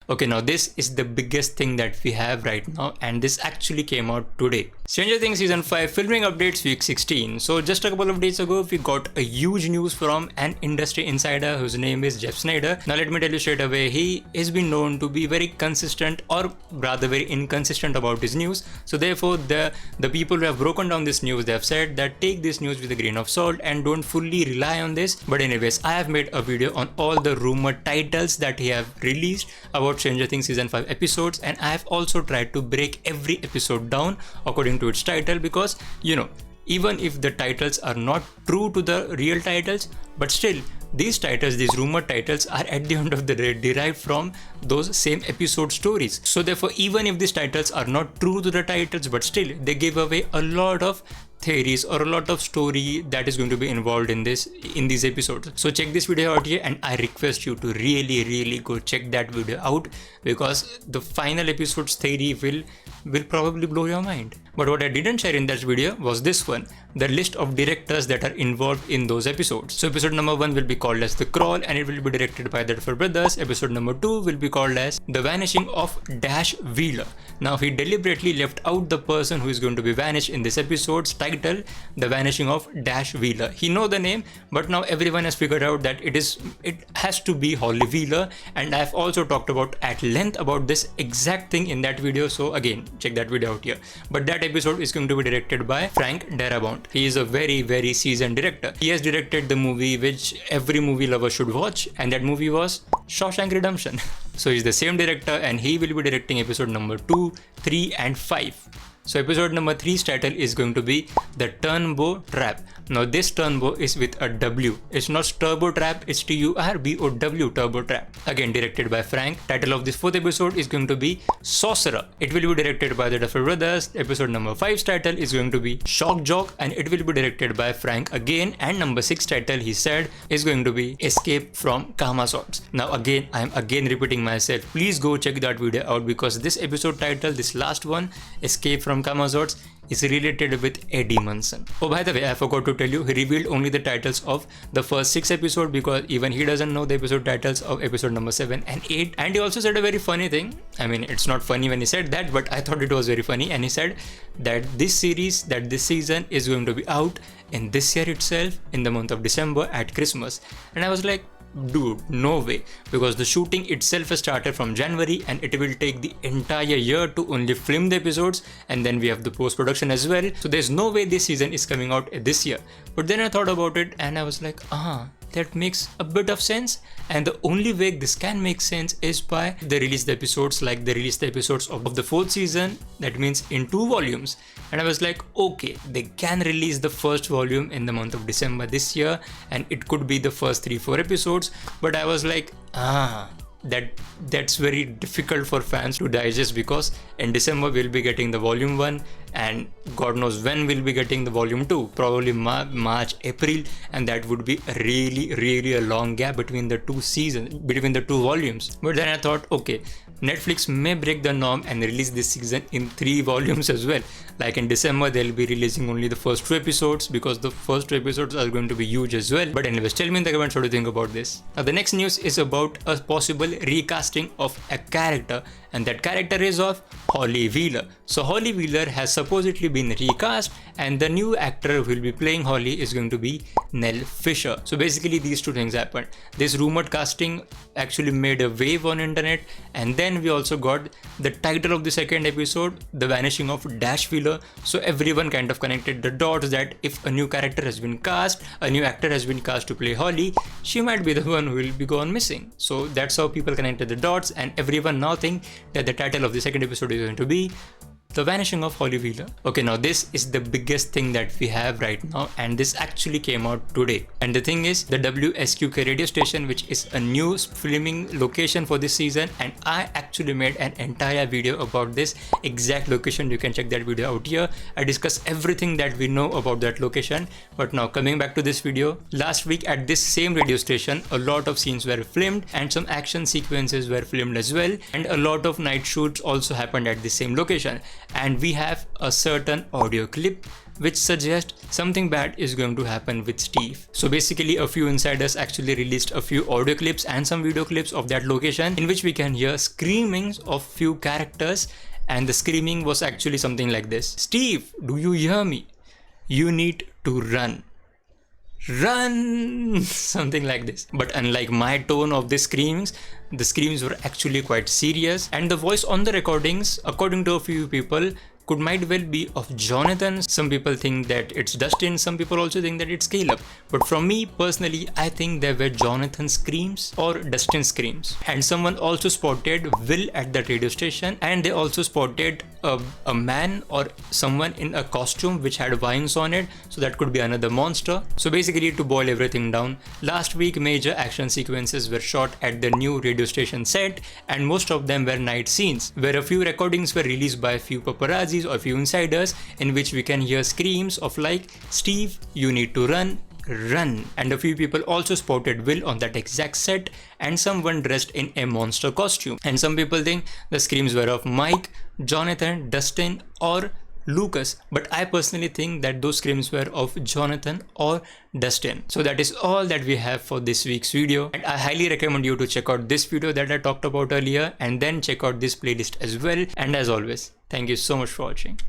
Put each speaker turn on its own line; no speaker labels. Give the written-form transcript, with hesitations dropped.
Okay, now this is the biggest thing that we have right now, and this actually came out today. Stranger Things Season 5 filming updates week 16. So just a couple of days ago, we got a huge news from an industry insider whose name is Jeff Snyder. Now let me tell you straight away, he has been known to be very consistent, or rather very inconsistent about his news. So therefore, the people who have broken down this news, they have said that take this news with a grain of salt and don't fully rely on this. But anyways, I have made a video on all the rumored titles that he have released about Stranger Things Season 5 episodes, and I have also tried to break every episode down according to its title, because even if the titles are not true to the real titles, but still these titles, these rumored titles, are at the end of the day derived from those same episode stories. So therefore, even if these titles are not true to the titles, but still they give away a lot of theories or a lot of story that is going to be involved in these episodes. So check this video out here, and I request you to really go check that video out, because the final episode's theory will probably blow your mind. But what I didn't share in that video was this one, the list of directors that are involved in those episodes. So episode number 1 will be called as The Crawl, and it will be directed by the Duffer Brothers. Episode number 2 will be called as The Vanishing of Dash Wheeler. Now he deliberately left out the person who is going to be vanished in this episode's title, The Vanishing of Dash Wheeler. He know the name, but now everyone has figured out that it has to be Holly Wheeler, and I've also talked about at length about this exact thing in that video. So again, check that video out here. But that episode is going to be directed by Frank Darabont. He is a very seasoned director. He has directed the movie which every movie lover should watch, and that movie was Shawshank Redemption. So he's the same director, and he will be directing episode number 2, 3 and 5. So episode number 3's title is going to be The Turnbow Trap. Now this Turnbow is with a W. It's not Turbo Trap, it's Turbow, Turbo Trap. Again directed by Frank. Title of this 4th episode is going to be Sorcerer. It will be directed by the Duffer Brothers. Episode number 5's title is going to be Shock Jock, and it will be directed by Frank again. And number 6 title, he said, is going to be Escape from Kamazords. Now again, I am again repeating myself. Please go check that video out, because this episode title, this last one, Escape from Kamazords, is related with Eddie Munson. Oh, by the way, I forgot to tell you, he revealed only the titles of the first 6 episodes, because even he doesn't know the episode titles of episode number 7 and 8. And he also said a very funny thing. I mean, it's not funny when he said that, but I thought it was very funny. And he said that this season is going to be out in this year itself, in the month of December at Christmas. And I was like, dude, no way, because the shooting itself has started from January, and it will take the entire year to only film the episodes, and then we have the post-production as well. So there's no way this season is coming out this year. But then I thought about it, and I was like, that makes a bit of sense. And the only way this can make sense is by they release the episodes like they released the episodes of the 4th season. That means in 2 volumes. And I was like, okay, they can release the first volume in the month of December this year, and it could be the first 3-4 episodes. But I was like, that's very difficult for fans to digest, because in December we'll be getting the volume 1, and God knows when we'll be getting the volume 2, probably March, April, and that would be really a long gap between the 2 volumes. But then I thought, okay, Netflix may break the norm and release this season in 3 volumes as well. Like in December, they'll be releasing only the first 2 episodes, because the first 2 episodes are going to be huge as well. But anyways, tell me in the comments what you think about this. Now the next news is about a possible recasting of a character, and that character is of Holly Wheeler. So Holly Wheeler has supposedly been recast, and the new actor who will be playing Holly is going to be Nell Fisher. So basically these 2 things happened. This rumored casting actually made a wave on internet, and then we also got the title of the 2nd episode, The Vanishing of Dash Wheeler. So everyone kind of connected the dots that if a new character has been cast, a new actor has been cast to play Holly, she might be the one who will be gone missing. So that's how people connected the dots, and everyone now think that the title of the 2nd episode is going to be The Vanishing of Holly Wheeler. Okay, now this is the biggest thing that we have right now, and this actually came out today. And the thing is, the WSQK radio station, which is a new filming location for this season, and I actually made an entire video about this exact location. You can check that video out here. I discuss everything that we know about that location. But now coming back to this video, last week at this same radio station, a lot of scenes were filmed, and some action sequences were filmed as well, and a lot of night shoots also happened at the same location. And we have a certain audio clip which suggests something bad is going to happen with Steve. So basically a few insiders actually released a few audio clips and some video clips of that location in which we can hear screamings of few characters, and the screaming was actually something like this: "Steve, do you hear me? You need to run. Run!" Something like this. But unlike my tone of the screams were actually quite serious, and the voice on the recordings, according to a few people, might well be of Jonathan. Some people think that it's Dustin, some people also think that it's Caleb. But from me personally, I think they were Jonathan's screams or Dustin's screams. And someone also spotted Will at that radio station, and they also spotted a man or someone in a costume which had vines on it, so that could be another monster. So basically, to boil everything down, last week major action sequences were shot at the new radio station set, and most of them were night scenes, where a few recordings were released by a few paparazzi or a few insiders in which we can hear screams of like, "Steve, you need to run, run." And a few people also spotted Will on that exact set and someone dressed in a monster costume. And some people think the screams were of Mike, Jonathan, Dustin or Lucas, but I personally think that those screams were of Jonathan or Dustin. So that is all that we have for this week's video, and I highly recommend you to check out this video that I talked about earlier and then check out this playlist as well. And as always, thank you so much for watching.